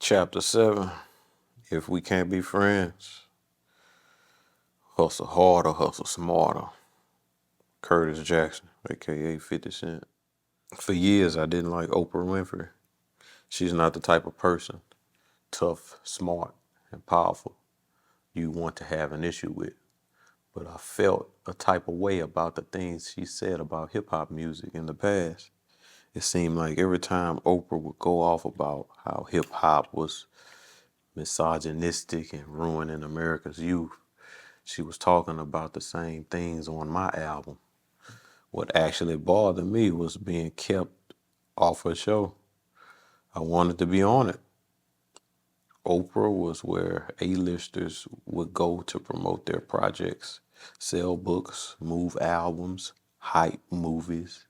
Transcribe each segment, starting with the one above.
Chapter 7, If We Can't Be Friends, Hustle Harder, Hustle Smarter. Curtis Jackson, aka 50 Cent. For years, I didn't like Oprah Winfrey. She's not the type of person, tough, smart, and powerful, you want to have an issue with. But I felt a type of way about the things she said about hip hop music in the past. It seemed like every time Oprah would go off about how hip hop was misogynistic and ruining America's youth, she was talking about the same things on my album. What actually bothered me was being kept off her show. I wanted to be on it. Oprah was where A-listers would go to promote their projects, sell books, move albums, hype movies.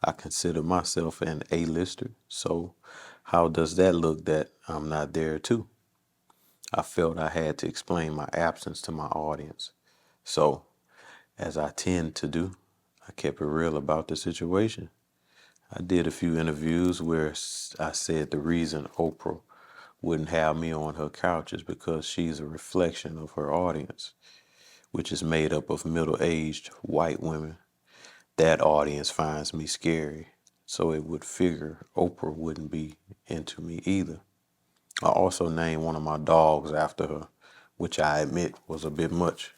I consider myself an A-lister, so how does that look that I'm not there too? I felt I had to explain my absence to my audience. So, as I tend to do, I kept it real about the situation. I did a few interviews where I said the reason Oprah wouldn't have me on her couch is because she's a reflection of her audience, which is made up of middle-aged white women. That audience finds me scary, so it would figure Oprah wouldn't be into me either. I also named one of my dogs after her, which I admit was a bit much.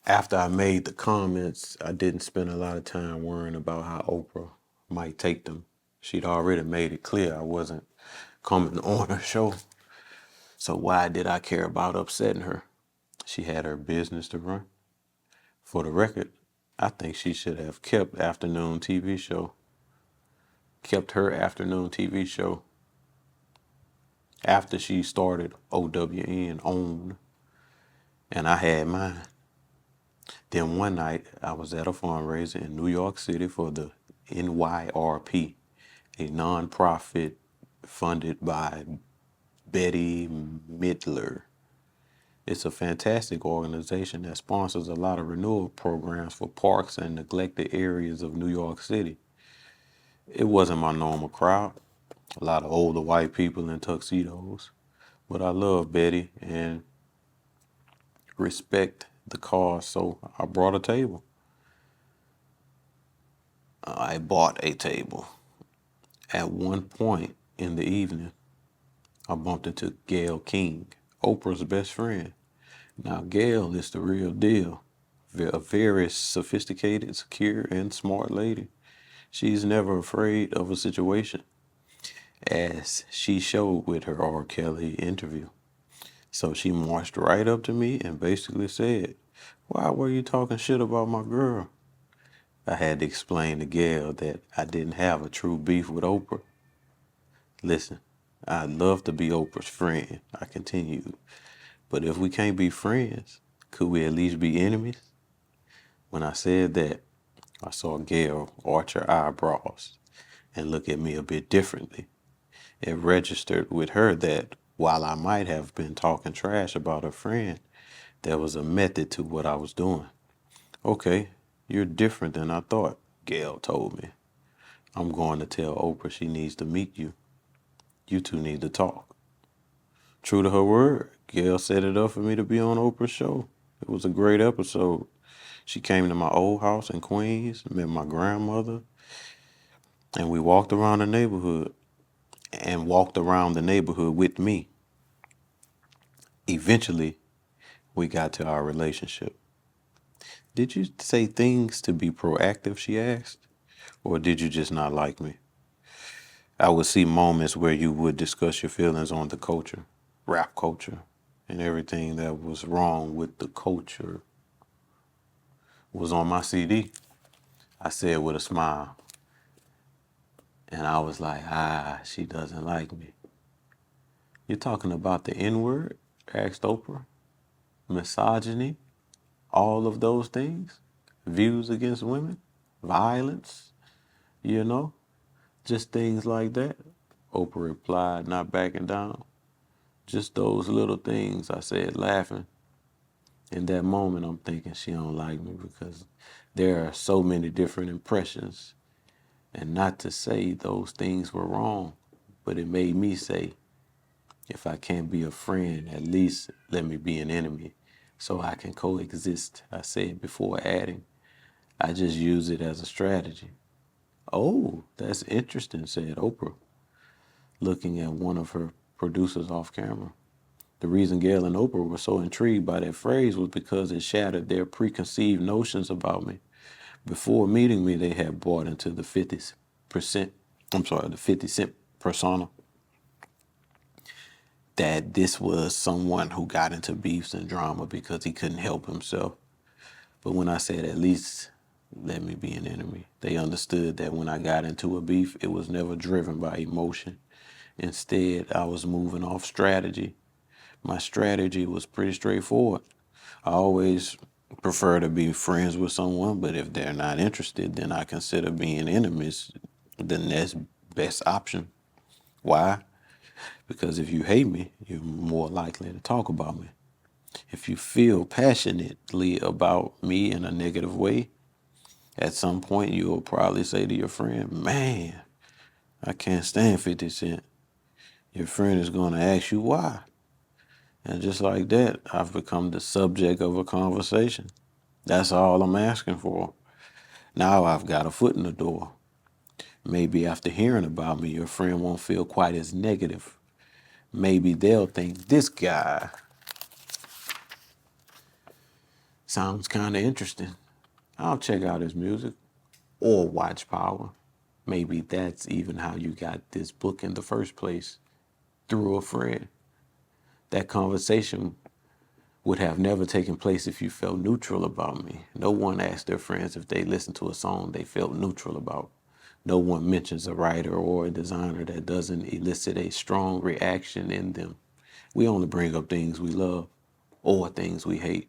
After I made the comments, I didn't spend a lot of time worrying about how Oprah might take them. She'd already made it clear I wasn't coming on her show. So why did I care about upsetting her? She had her business to run. For the record, I think she should have kept her afternoon TV show after she started OWN OWN, and I had mine. Then one night, I was at a fundraiser in New York City for the NYRP, a nonprofit funded by Betty Midler. It's a fantastic organization that sponsors a lot of renewal programs for parks and neglected areas of New York City. It wasn't my normal crowd, a lot of older white people in tuxedos, but I love Betty and respect the cause, so I brought a table. I bought a table. At one point in the evening, I bumped into Gayle King, Oprah's best friend. Now, Gayle is the real deal. A very sophisticated, secure, and smart lady. She's never afraid of a situation, as she showed with her R. Kelly interview. So she marched right up to me and basically said, "Why were you talking shit about my girl?" I had to explain to Gayle that I didn't have a true beef with Oprah. "Listen, I'd love to be Oprah's friend," I continued. "But if we can't be friends, could we at least be enemies?" When I said that, I saw Gayle arch her eyebrows and look at me a bit differently. It registered with her that while I might have been talking trash about her friend, there was a method to what I was doing. "Okay, you're different than I thought," Gayle told me. "I'm going to tell Oprah she needs to meet you. You two need to talk." True to her word, Gayle set it up for me to be on Oprah's show. It was a great episode. She came to my old house in Queens, met my grandmother, and we walked around the neighborhood with me. Eventually, we got to our relationship. "Did you say things to be proactive?" she asked. "Or did you just not like me?" I would see moments where you would discuss your feelings on the culture, rap culture, and everything that was wrong with the culture was on my CD. I said with a smile. And I was like, she doesn't like me. "You're talking about the N-word?" asked Oprah. "Misogyny? All of those things? Views against women? Violence? You know? Just things like that?" Oprah replied, not backing down. "Just those little things," I said, laughing. In that moment, I'm thinking she don't like me because there are so many different impressions And not to say those things were wrong, but it made me say, if I can't be a friend, at least let me be an enemy so I can coexist. I said before adding, I just use it as a strategy. Oh, that's interesting, said Oprah, looking at one of her producers off camera. The reason Gail and Oprah were so intrigued by that phrase was because it shattered their preconceived notions about me. Before meeting me, they had bought into the 50 Cent persona, that this was someone who got into beefs and drama because he couldn't help himself. But when I said, at least let me be an enemy, they understood that when I got into a beef, it was never driven by emotion. Instead, I was moving off strategy. My strategy was pretty straightforward. I always prefer to be friends with someone, but if they're not interested, then I consider being enemies the next best option. Why? Because if you hate me, you're more likely to talk about me. If you feel passionately about me in a negative way, at some point you'll probably say to your friend, man, I can't stand 50 Cent. Your friend is going to ask you why. And just like that, I've become the subject of a conversation. That's all I'm asking for. Now I've got a foot in the door. Maybe after hearing about me, your friend won't feel quite as negative. Maybe they'll think this guy sounds kind of interesting. I'll check out his music or watch Power. Maybe that's even how you got this book in the first place, through a friend. That conversation would have never taken place if you felt neutral about me. No one asked their friends if they listened to a song they felt neutral about. No one mentions a writer or a designer that doesn't elicit a strong reaction in them. We only bring up things we love or things we hate.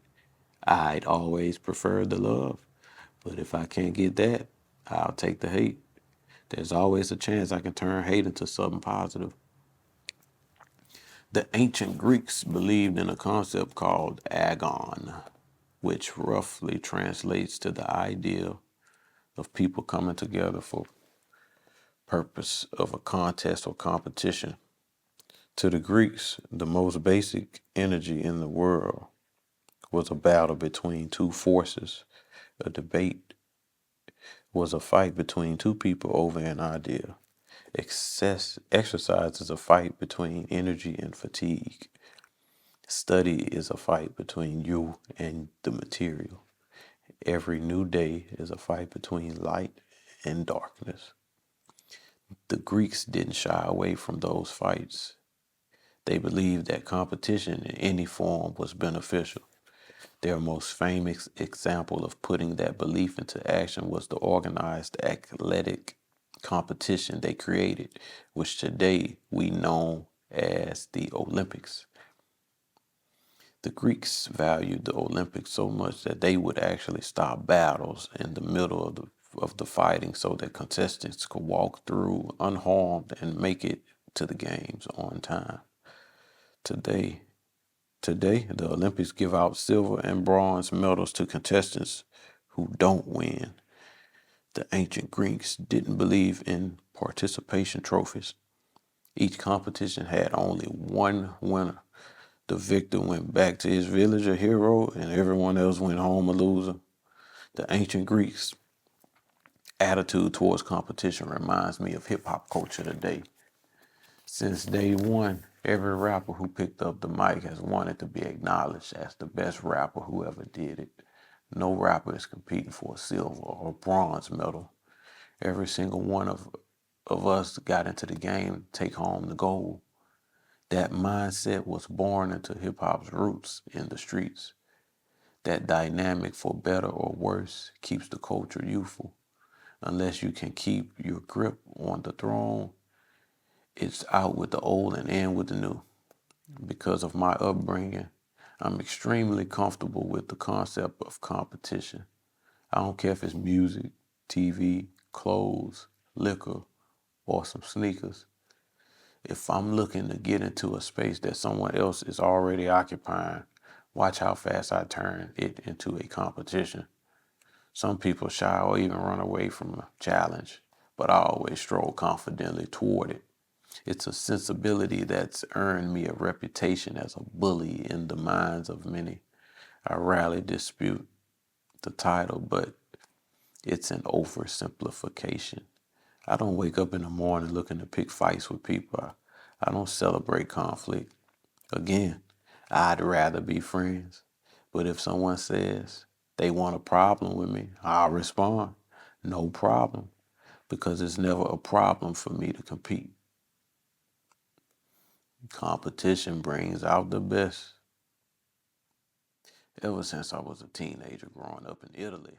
I'd always prefer the love, but if I can't get that, I'll take the hate. There's always a chance I can turn hate into something positive. The ancient Greeks believed in a concept called agon, which roughly translates to the idea of people coming together for purpose of a contest or competition. To the Greeks, the most basic energy in the world was a battle between two forces. A debate was a fight between two people over an idea. Exercise is a fight between energy and fatigue. Study is a fight between you and the material. Every new day is a fight between light and darkness. The Greeks didn't shy away from those fights. They believed that competition in any form was beneficial. Their most famous example of putting that belief into action was the organized athletic competition they created, which today we know as the Olympics. The Greeks valued the Olympics so much that they would actually stop battles in the middle of the fighting so that contestants could walk through unharmed and make it to the games on time. Today, the Olympics give out silver and bronze medals to contestants who don't win. The ancient Greeks didn't believe in participation trophies. Each competition had only one winner. The victor went back to his village a hero, and everyone else went home a loser. The ancient Greeks' attitude towards competition reminds me of hip hop culture today. Since day one, every rapper who picked up the mic has wanted to be acknowledged as the best rapper who ever did it. No rapper is competing for a silver or bronze medal. Every single one of us got into the game to take home the gold. That mindset was born into hip hop's roots in the streets. That dynamic, for better or worse, keeps the culture youthful. Unless you can keep your grip on the throne, it's out with the old and in with the new. Because of my upbringing, I'm extremely comfortable with the concept of competition. I don't care if it's music, TV, clothes, liquor, or some sneakers. If I'm looking to get into a space that someone else is already occupying, watch how fast I turn it into a competition. Some people shy or even run away from a challenge, but I always stroll confidently toward it. It's a sensibility that's earned me a reputation as a bully in the minds of many. I rarely dispute the title, but it's an oversimplification. I don't wake up in the morning looking to pick fights with people. I don't celebrate conflict. Again, I'd rather be friends. But if someone says they want a problem with me, I'll respond, no problem, because it's never a problem for me to compete. Competition brings out the best. Ever since I was a teenager growing up in Italy,